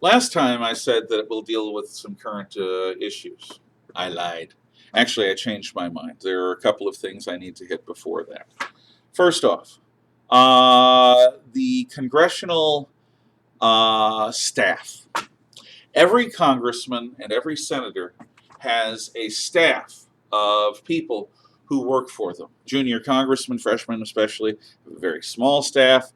Last time I said that we'll deal with some current issues. I lied. Actually, I changed my mind. There are a couple of things I need to hit before that. First off, the congressional staff. Every congressman and every senator has a staff of people who work for them. Junior congressmen, freshmen especially, have a very small staff.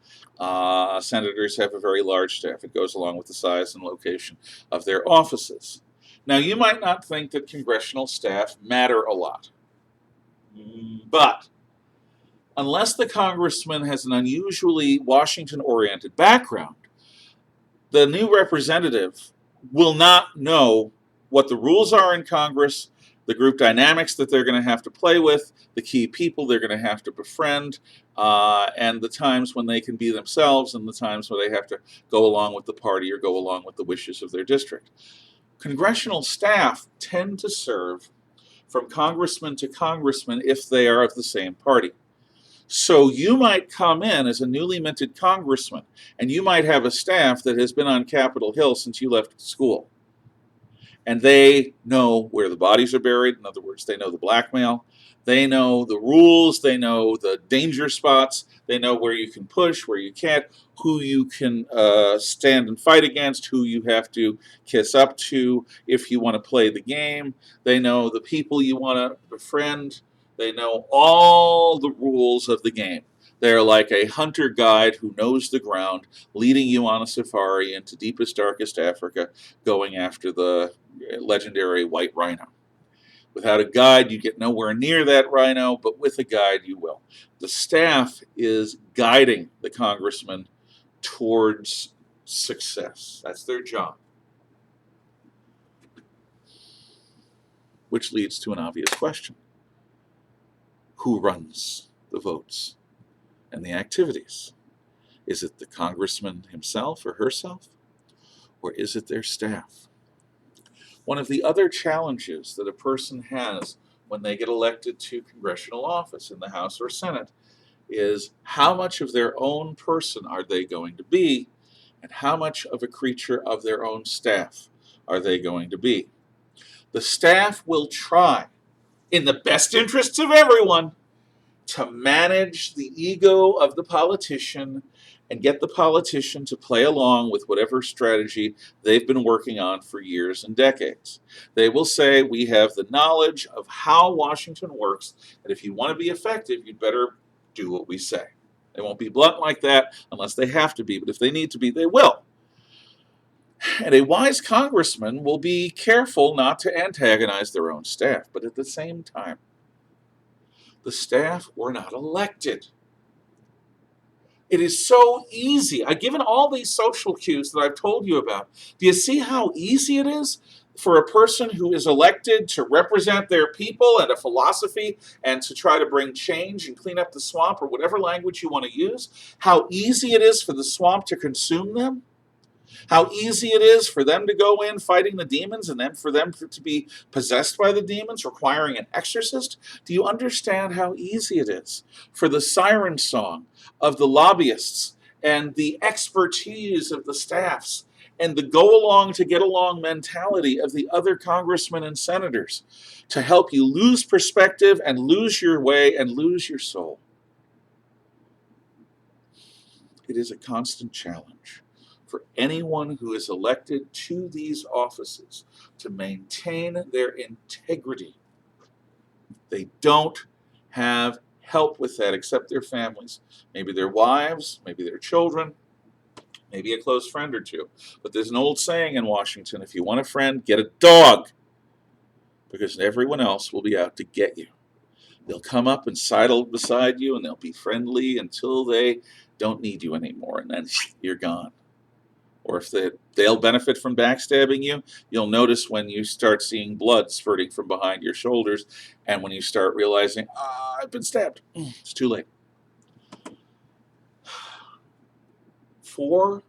Senators have a very large staff. It goes along with the size and location of their offices. Now, you might not think that congressional staff matter a lot, but unless the congressman has an unusually Washington oriented background, the new representative will not know what the rules are in Congress, the group dynamics that they're going to have to play with, the key people they're going to have to befriend, and the times when they can be themselves and the times where they have to go along with the party or go along with the wishes of their district. Congressional staff tend to serve from congressman to congressman if they are of the same party. So you might come in as a newly minted congressman, and you might have a staff that has been on Capitol Hill since you left school. And they know where the bodies are buried. In other words, they know the blackmail. They know the rules. They know the danger spots. They know where you can push, where you can't, who you can stand and fight against, who you have to kiss up to if you want to play the game. They know the people you want to befriend. They know all the rules of the game. They're like a hunter guide who knows the ground, leading you on a safari into deepest, darkest Africa, going after the legendary white rhino. Without a guide, you get nowhere near that rhino, but with a guide, you will. The staff is guiding the congressman towards success. That's their job. Which leads to an obvious question. Who runs the votes and the activities? Is it the congressman himself or herself, or is it their staff? One of the other challenges that a person has when they get elected to congressional office in the House or Senate is how much of their own person are they going to be, and how much of a creature of their own staff are they going to be. The staff will try, in the best interests of everyone, to manage the ego of the politician and get the politician to play along with whatever strategy they've been working on for years and decades. They will say, we have the knowledge of how Washington works, and if you want to be effective, you'd better do what we say. They won't be blunt like that unless they have to be, but if they need to be, they will. And a wise congressman will be careful not to antagonize their own staff, but at the same time, the staff were not elected. It is so easy. I've given all these social cues that I've told you about. Do you see how easy it is for a person who is elected to represent their people and a philosophy and to try to bring change and clean up the swamp, or whatever language you want to use? How easy it is for the swamp to consume them? How easy it is for them to go in fighting the demons and then for them to be possessed by the demons, requiring an exorcist? Do you understand how easy it is for the siren song of the lobbyists and the expertise of the staffs and the go along to get along mentality of the other congressmen and senators to help you lose perspective and lose your way and lose your soul? It is a constant challenge for anyone who is elected to these offices to maintain their integrity. They don't have help with that except their families, maybe their wives, maybe their children, maybe a close friend or two. But there's an old saying in Washington, if you want a friend, get a dog, because everyone else will be out to get you. They'll come up and sidle beside you, and they'll be friendly until they don't need you anymore, and then you're gone. Or if they'll benefit from backstabbing you, you'll notice when you start seeing blood spurting from behind your shoulders, and when you start realizing, I've been stabbed. It's too late. For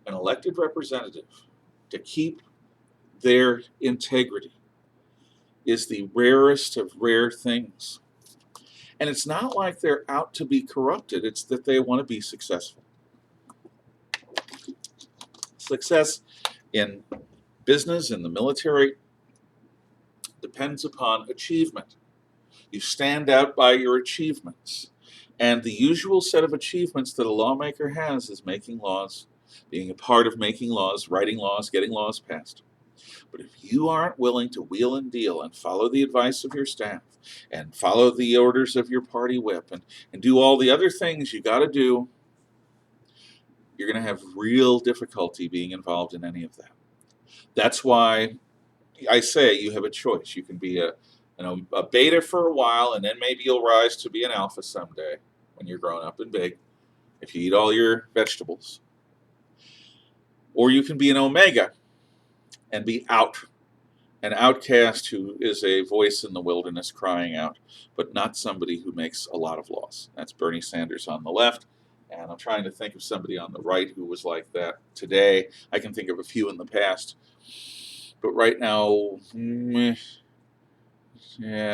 an elected representative to keep their integrity is the rarest of rare things. And it's not like they're out to be corrupted, it's that they want to be successful. Success in business, in the military, depends upon achievement. You stand out by your achievements. And the usual set of achievements that a lawmaker has is making laws, being a part of making laws, writing laws, getting laws passed. But if you aren't willing to wheel and deal and follow the advice of your staff and follow the orders of your party whip and do all the other things you got to do, you're going to have real difficulty being involved in any of that. That's why I say you have a choice. You can be a beta for a while, and then maybe you'll rise to be an alpha someday when you're grown up and big, if you eat all your vegetables. Or you can be an omega and be out, an outcast who is a voice in the wilderness crying out, but not somebody who makes a lot of laws. That's Bernie Sanders on the left, and I'm trying to think of somebody on the right who was like that today. I can think of a few in the past, but right now, yeah,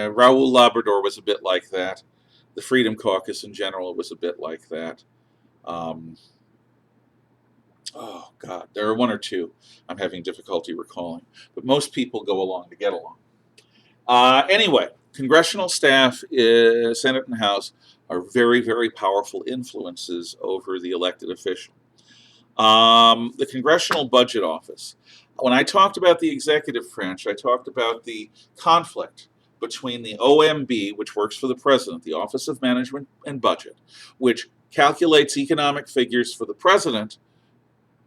Raul Labrador was a bit like that. The Freedom Caucus in general was a bit like that. Oh, God, there are one or two I'm having difficulty recalling. But most people go along to get along. Anyway, congressional staff, Senate and House, are very, very powerful influences over the elected official. The Congressional Budget Office. When I talked about the executive branch, I talked about the conflict between the OMB, which works for the President, the Office of Management and Budget, which calculates economic figures for the President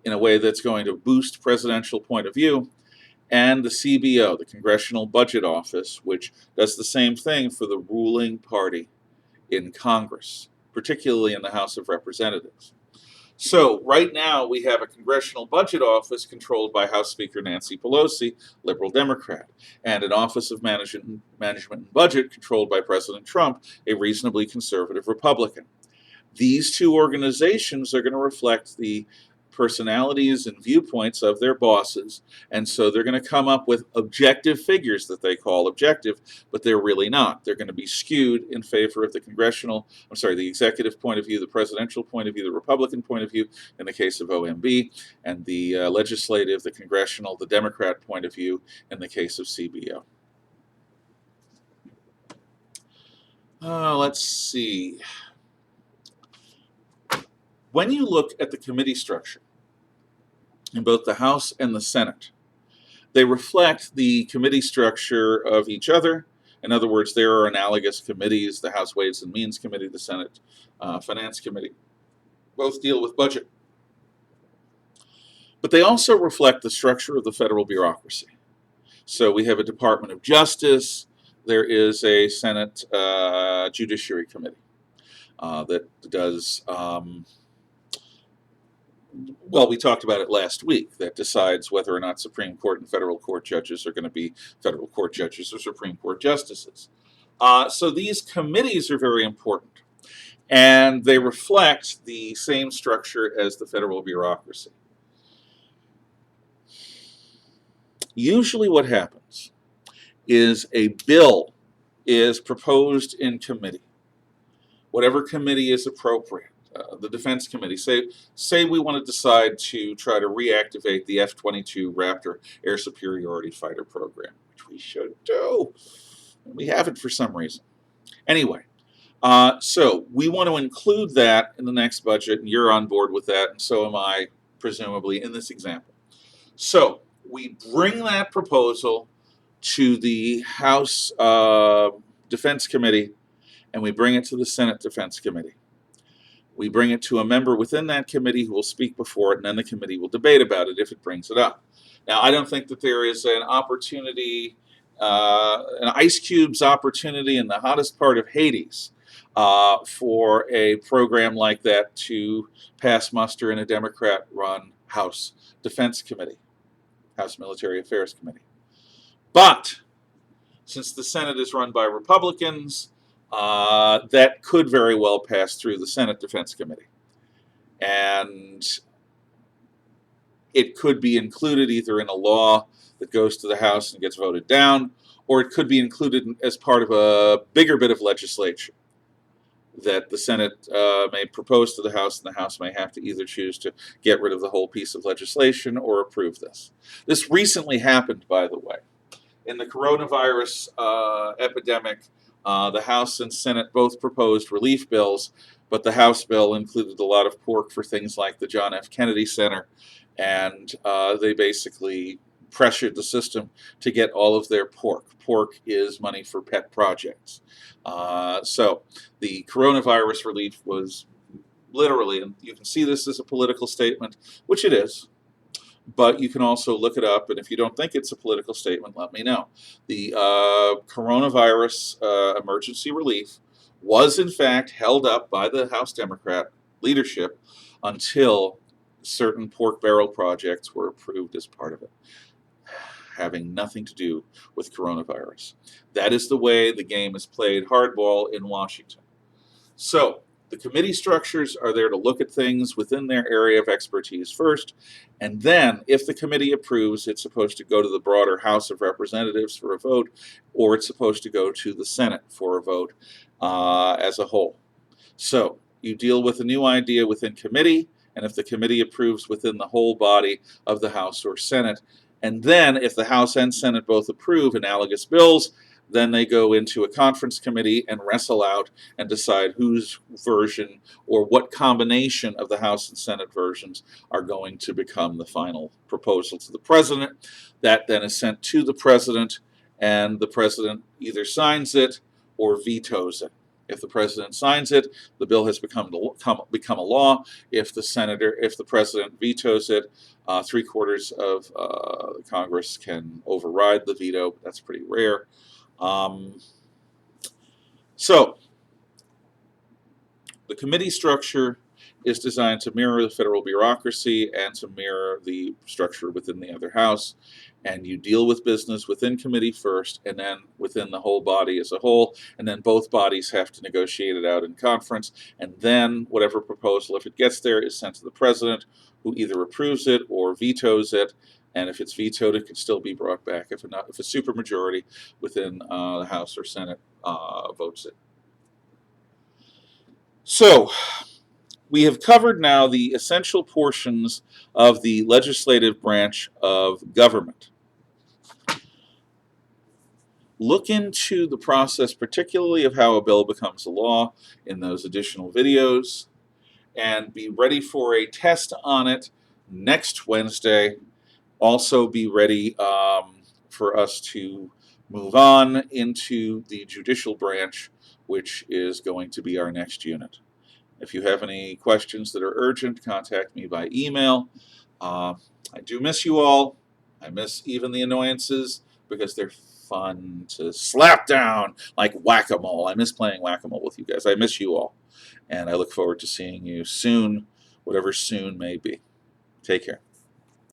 in a way that's going to boost presidential point of view, and the CBO, the Congressional Budget Office, which does the same thing for the ruling party in Congress, particularly in the House of Representatives. So right now we have a Congressional Budget Office controlled by House Speaker Nancy Pelosi, liberal Democrat, and an Office of Management and Budget controlled by President Trump, a reasonably conservative Republican. These two organizations are going to reflect the personalities and viewpoints of their bosses, and so they're going to come up with objective figures that they call objective, but they're really not. They're going to be skewed in favor of the the executive point of view, the presidential point of view, the Republican point of view in the case of OMB, and the legislative, the congressional, the Democrat point of view in the case of CBO. Let's see. When you look at the committee structure in both the House and the Senate, they reflect the committee structure of each other. In other words, there are analogous committees, the House Ways and Means Committee, the Senate Finance Committee. Both deal with budget. But they also reflect the structure of the federal bureaucracy. So we have a Department of Justice. There is a Senate Judiciary Committee that does... well, we talked about it last week, that decides whether or not Supreme Court and federal court judges are going to be federal court judges or Supreme Court justices. So these committees are very important, and they reflect the same structure as the federal bureaucracy. Usually what happens is a bill is proposed in committee, whatever committee is appropriate. The Defense Committee, say we want to decide to try to reactivate the F-22 Raptor air superiority fighter program, which we should do. We haven't for some reason. Anyway, so we want to include that in the next budget, and you're on board with that, and so am I, presumably, in this example. So we bring that proposal to the House Defense Committee, and we bring it to the Senate Defense Committee. We bring it to a member within that committee who will speak before it, and then the committee will debate about it if it brings it up. Now, I don't think that there is an opportunity, an ice cube's opportunity in the hottest part of Hades for a program like that to pass muster in a Democrat-run House Defense Committee, House Military Affairs Committee. But since the Senate is run by Republicans, that could very well pass through the Senate Defense Committee. And it could be included either in a law that goes to the House and gets voted down, or it could be included as part of a bigger bit of legislation. that the Senate may propose to the House, and the House may have to either choose to get rid of the whole piece of legislation or approve this. This recently happened, by the way. In the coronavirus epidemic, the House and Senate both proposed relief bills, but the House bill included a lot of pork for things like the John F. Kennedy Center, and they basically pressured the system to get all of their pork. Pork is money for pet projects. So the coronavirus relief was literally, and you can see this as a political statement, which it is, but you can also look it up, and if you don't think it's a political statement, let me know. The coronavirus emergency relief was in fact held up by the House Democrat leadership until certain pork barrel projects were approved as part of it, having nothing to do with coronavirus. That is the way the game is played hardball in Washington. So the committee structures are there to look at things within their area of expertise first, and then if the committee approves, it's supposed to go to the broader House of Representatives for a vote, or it's supposed to go to the Senate for a vote as a whole. So you deal with a new idea within committee, and if the committee approves within the whole body of the House or Senate, and then if the House and Senate both approve analogous bills, then they go into a conference committee and wrestle out and decide whose version or what combination of the House and Senate versions are going to become the final proposal to the president. That then is sent to the president, and the president either signs it or vetoes it. If the president signs it, the bill has become a law. If the president vetoes it, 3/4 of Congress can override the veto. That's pretty rare. So the committee structure is designed to mirror the federal bureaucracy and to mirror the structure within the other house. And you deal with business within committee first, and then within the whole body as a whole, and then both bodies have to negotiate it out in conference, and then whatever proposal, if it gets there, is sent to the president, who either approves it or vetoes it. And if it's vetoed, it can still be brought back if a supermajority within the House or Senate votes it. So we have covered now the essential portions of the legislative branch of government. Look into the process, particularly of how a bill becomes a law, in those additional videos, and be ready for a test on it next Wednesday. Also be ready for us to move on into the judicial branch, which is going to be our next unit. If you have any questions that are urgent, contact me by email. I do miss you all. I miss even the annoyances because they're fun to slap down like whack-a-mole. I miss playing whack-a-mole with you guys. I miss you all. And I look forward to seeing you soon, whatever soon may be. Take care.